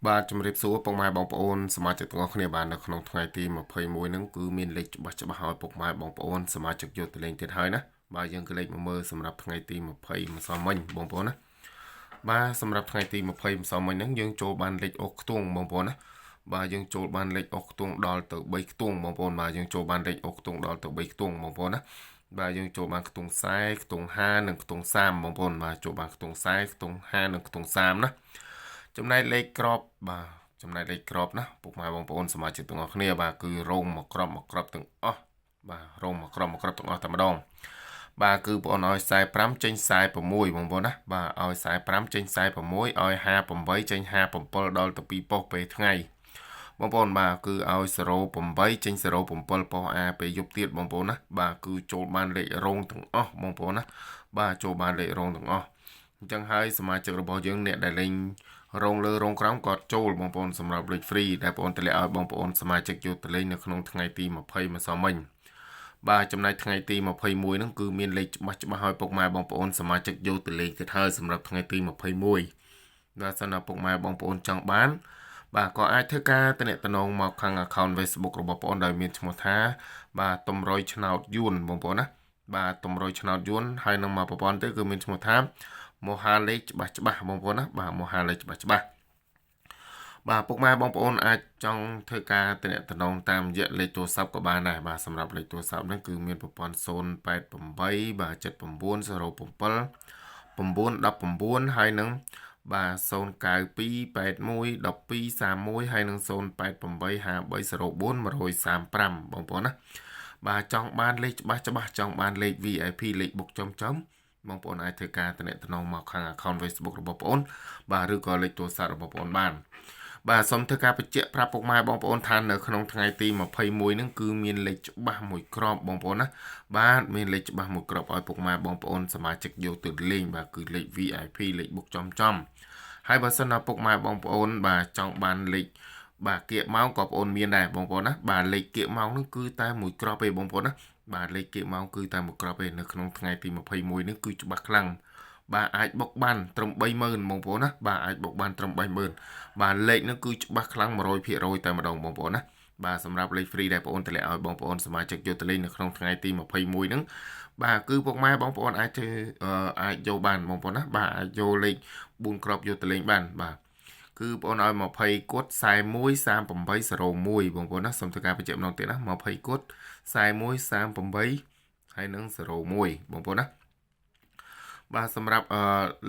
បាទជំរាបសួរពុកម៉ែបងប្អូនសមាជិកទាំងអស់គ្នាបាទនៅក្នុងថ្ងៃទី21ហ្នឹងគឺមានលេខច្បាស់ឲ្យពុកម៉ែបងប្អូនសមាជិកយកទៅលេងទៀតហើយណាបាទយើងក៏លេខមកមើលសម្រាប់ថ្ងៃទី20ម្សិលមិញបងប្អូនណាបាទសម្រាប់ថ្ងៃទី20ម្សិលមិញហ្នឹងយើងចូលបានលេខអុកខ្ទង់បងប្អូនណាបាទយើងចូលបានលេខអុកខ្ទង់ដល់ទៅ3ខ្ទង់បងប្អូនបាទយើងចូលបានលេខអុកខ្ទង់ដល់ទៅ3ខ្ទង់បងប្អូនណាបាទយើងចូលបានខ្ទង់40ខ្ទង់50និងខ្ទង់30បងប្អូនបាទចូលបានខ្ទង់40ខ្ទង់50និងខ្ទង់30ណាចំណែកលេខក្របបាទចំណែកលេខក្របណាពុកម៉ែបងប្អូនសមាជិកទាំងអស់គ្នាបាទគឺរងមកក្របទាំងអស់បាទរងមកក្របទាំងអស់តែម្ដងបាទគឺបងប្អូនឲ្យ45ចេញ46បងប្អូនណាបាទឲ្យ45ចេញ46ឲ្យ58ចេញ57ដល់ទៅ2ប៉ុស្តិ៍ពេលថ្ងៃបងប្អូនបាទគឺឲ្យ08ចេញ07ប៉ុស្តិ៍ A ពេលយប់ទៀតបងប្អូនណាបាទគឺចូលបានលេខរងទាំងអស់បងប្អូនណាបាទចូលបានលេខរងទាំងអស់អញ្ចឹងហើយសមាជិករបស់យើងអ្នកដែលលេងរងលើរងក្រោមក៏ចូលបងប្អូនសម្រាប់លេខ free ដែលបងប្អូនតម្លាក់ឲ្យបងប្អូនសមាជិកយកទៅលេងនៅក្នុងថ្ងៃទី20ម្សិលមិញបាទចំណែកថ្ងៃទី21ហ្នឹងគឺមានលេខច្បាស់ឲ្យពុកម៉ែបងប្អូនសមាជិកយកទៅលេងទៀតហើយសម្រាប់ថ្ងៃទី21បាទសិនណាពុកម៉ែបងប្អូនចង់បានបាទក៏អាចធ្វើការទំនាក់ទំនងមកខាង account Facebook របស់បងប្អូនដោយមានឈ្មោះថាបាទតំរុយឆ្នោតយួនបងប្អូនណាបាទតំរុយឆ្នោតយួនហើយនឹងមកប្រព័ន្ធទៅគឺមានឈ្មោះថាមហាលេខច្បាស់បងប្អូនណាបាទមហាលេខច្បាស់បាទពុកម៉ែបងប្អូនអាចចង់ធ្វើការទំនាក់ទំនងតាមរយៈលេខទូរស័ព្ទក៏បានដែរបាទសម្រាប់លេខទូរស័ព្ទហ្នឹងគឺមានប្រព័ន្ធ088បាទ7907 919ហើយនឹងបាទ092811231ហើយនឹង0885304 135បងប្អូនណាបាទចង់បានលេខច្បាស់ចង់បានលេខ VIP លេខបុកចំបងប្អូនអាចធ្វើការទំនាក់ទំនងមកខាង account Facebook របស់បងប្អូនបាទឬក៏លេខទូរស័ព្ទរបស់បងប្អូនបានបាទសូមធ្វើការបញ្ជាក់ប្រាប់ពុកម៉ែបងប្អូនថានៅក្នុងថ្ងៃទី21ហ្នឹងគឺមានលេខច្បាស់មួយក្របបងប្អូនណាបាទមានលេខច្បាស់មួយក្របឲ្យពុកម៉ែបងប្អូនសមាជិកយកទៅលេងបាទគឺលេខ VIP លេខបុកចំហើយបើសិនណាពុកម៉ែបងប្អូនបាទចង់បានលេខបាទគៀកម៉ោងក៏បងប្អូនមានដែរបងប្អូនណាបាទលេខគៀកម៉ោងហ្នឹងគឺតែមួយក្របទេបងប្អូនណាបាទលេខគៀកម៉ោងគឺតែមួយក្របទេនៅក្នុងថ្ងៃទី21នេះគឺច្បាស់ខ្លាំងបាទអាចបុកបានត្រឹម30000បងប្អូនណាបាទអាចបុកបានត្រឹម30000បាទលេខហ្នឹងគឺច្បាស់ខ្លាំង100%តែម្ដងបងប្អូនណាបាទសម្រាប់លេខ free ដែលបងប្អូនតម្លាក់ឲ្យបងប្អូនសមាជិកយកទៅលេងនៅក្នុងថ្ងៃទី21ហ្នឹងបាទគឺពុកម៉ែបងប្អូនអាចយកបានបងប្អូនណាបាទអាចយកលេខ4គ្រាប់យកទៅលេងបានបាទគឺបងប្អូនឲ្យ20គត់41 3801បងប្អូនណាសូមធ្វើការបញ្ជាក់ម្ដងទៀតណា20គត់41 38ហើយនឹង01បងប្អូនណាបាទសម្រាប់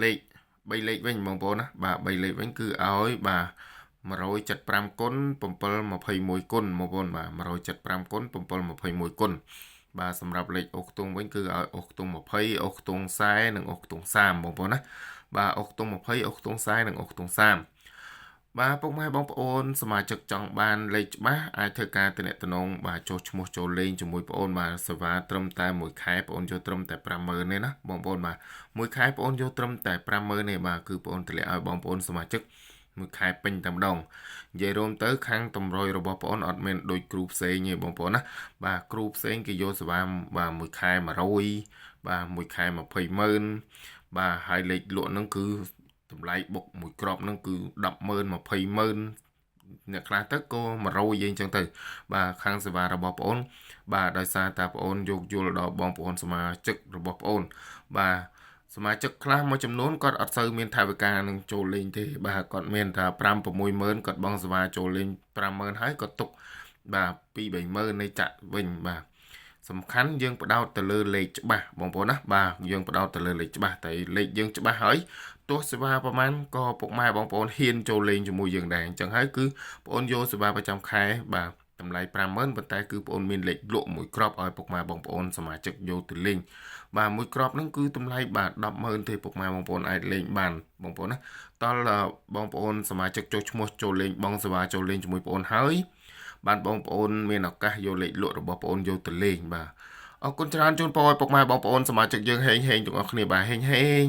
លេខ3លេខវិញបងប្អូនណាបាទ3លេខវិញគឺឲ្យបាទ175គុណ721គុណបងប្អូនបាទ175គុណ721គុណបាទសម្រាប់លេខអុកខ្ទង់វិញគឺឲ្យអុកខ្ទង់20អុកខ្ទង់40និងអុកខ្ទង់30បងប្អូនណាបាទអុកខ្ទង់20អុកខ្ទង់40និងអុកខ្ទង់30បាទពុកម៉ែបងប្អូនសមាជិកចង់បានលេខច្បាស់អាចធ្វើការទំនាក់ទំនងបាទចុះឈ្មោះចូលលេងជាមួយបងប្អូនបាទសេវាត្រឹមតែមួយខែបងប្អូនយកត្រឹមតែ50000ទេណាបងប្អូនបាទមួយខែបងប្អូនយកត្រឹមតែ50000ទេបាទគឺបងប្អូនតម្លាក់ឲ្យបងប្អូនសមាជិកមួយខែពេញតែម្ដងនិយាយរួមទៅខាងតម្រុយរបស់បងប្អូនអត់មានដូចគ្រូផ្សេងទេបងប្អូនណាបាទគ្រូផ្សេងគេយកសេវាបាទមួយខែ100បាទមួយខែ200,000បាទហើយលេខលក់ហ្នឹងគឺតម្លៃបុកមួយក្របហ្នឹងគឺ100000 20000អ្នកខ្លះទៅក៏100យើងចឹងទៅបាទខាងសេវារបស់បងប្អូនបាទដោយសារតែបងប្អូនយកយល់ដល់បងប្អូនសមាជិករបស់បងប្អូនបាទសមាជិកខ្លះមួយចំនួនគាត់អត់សូវមានថវិកានឹងចូលលេងទេបាទគាត់មានតែ5-60000គាត់បង់សេវាចូលលេង50000ហើយគាត់ទុកបាទ2-30000នៃចាក់វិញបាទសំខាន់យើងបដោតទៅលើលេខច្បាស់បងប្អូនណាបាទយើងបដោតទៅលើលេខច្បាស់តែលេខយើងច្បាស់ហើយទោះសេវាប្រហែលក៏ពុកម៉ែបងប្អូនហ៊ានចូលលេងជាមួយយើងដែរអញ្ចឹងហើយគឺបងប្អូនយកសេវាប្រចាំខែបាទតម្លៃ50000ប៉ុន្តែគឺបងប្អូនមានលេខលក់មួយគ្រាប់ឲ្យពុកម៉ែបងប្អូនសមាជិកយកទៅលេងបាទមួយគ្រាប់ហ្នឹងគឺតម្លៃបាទ100000ទេពុកម៉ែបងប្អូនអាចលេងបានបងប្អូនណាតលបងប្អូនសមាជិកចុះឈ្មោះចូលលេងបងសេវាចូលលេងជាមួយបងប្អូនហើយបានបងប្អូនមានឱកាសយកលេខលក់របស់បងប្អូនយកទៅលេងបាទអរគុណច្រើនជូនពរឲ្យពុកម៉ែបងប្អូនសមាជិកយើងហេងទាំងអស់គ្នាបាទហេង